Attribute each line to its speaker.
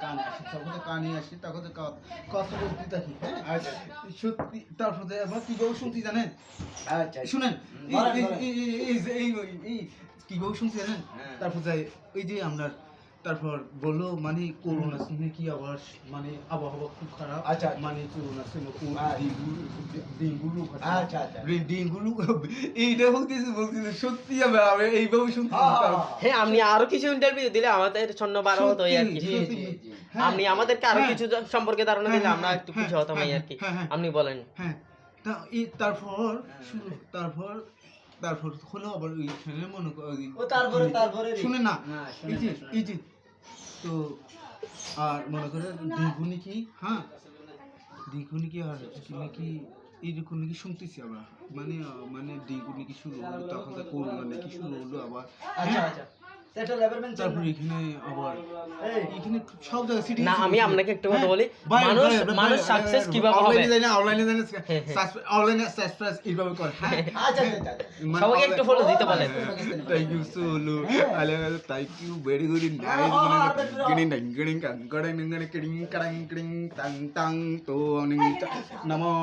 Speaker 1: কানে আসি, তখন কানে আসি, তখন কথা বলতে থাকি, হ্যাঁ?
Speaker 2: আচ্ছা
Speaker 1: সত্যি তারপরে আবার কি গো শুনছি জানেন?
Speaker 2: আচ্ছা
Speaker 1: শুনেন,
Speaker 2: বলেন,
Speaker 1: এই
Speaker 2: বলেন।
Speaker 1: এই এই এই যে এই কি গো শুনছি জানেন?
Speaker 2: হ্যাঁ।
Speaker 1: তারপর যাই ওই যে আপনার তারপর বললো মানে করোনা ছিল কি আবার মানে আবহাওয়া খুব খারাপ,
Speaker 2: আচ্ছা, আচ্ছা।
Speaker 1: মানে করোনা ছিল
Speaker 2: আচ্ছা।
Speaker 1: ডেঙ্গু রোগ আছে।
Speaker 2: আচ্ছা, আচ্ছা।
Speaker 1: ডেঙ্গু রোগ এইটা বলতেছে সত্যি আমি এইভাবে শুনছি।
Speaker 3: হ্যাঁ, আপনি আরো কিছু ইন্টারভিউ দিলে আমাদের ছন্ন বারো হতো এই আর কি।
Speaker 2: জি, জি, জি।
Speaker 3: আপনি আমাদেরকে আরো
Speaker 1: হ্যাঁ।
Speaker 3: কিছু সম্পর্কে ধারণা দিলে
Speaker 1: হ্যাঁ,
Speaker 3: আমরা একটু খুশি হতাম এই আর কি।
Speaker 1: হ্যাঁ।
Speaker 3: আপনি বলেন।
Speaker 1: হ্যাঁ, তারপর তারপর হলো আবার ওইখানে মনে করো
Speaker 2: ও তারপরে
Speaker 1: শুনে না,
Speaker 2: না,
Speaker 1: এই যে
Speaker 2: শুনেন না।
Speaker 1: এই যে তো আর মনে করে দ্বিগুণী কি, হ্যাঁ দ্বিগুণী কি আর নাকি এইরকম নাকি শুনতেছি আবার মানে দ্বিগুণী কি শুরু হলো, তখন তো করোনা নাকি শুরু হলো আবার,
Speaker 2: আচ্ছা
Speaker 1: হ্যাঁ?
Speaker 2: আচ্ছা সেটা লেভেল মেনশন
Speaker 1: তারপর এখানে আবার
Speaker 2: এই
Speaker 1: এখানে সব জায়গায় সিটি
Speaker 3: না, আমি আপনাকে একটু কথা বলি। মানুষ সাকসেস কিভাবে হবে?
Speaker 1: অনলাইনে জানি অনলাইনে জানি
Speaker 3: হ্যাঁ, হ্যাঁ।
Speaker 1: অনলাইনে সাবস্ক্রাইব এইভাবে করে, হ্যাঁ
Speaker 2: আচ্ছা আচ্ছা
Speaker 3: সবাইকে একটু follow দিতে বলেন।
Speaker 1: Thank you so thank you very good nice গিনিং কাং তো নমো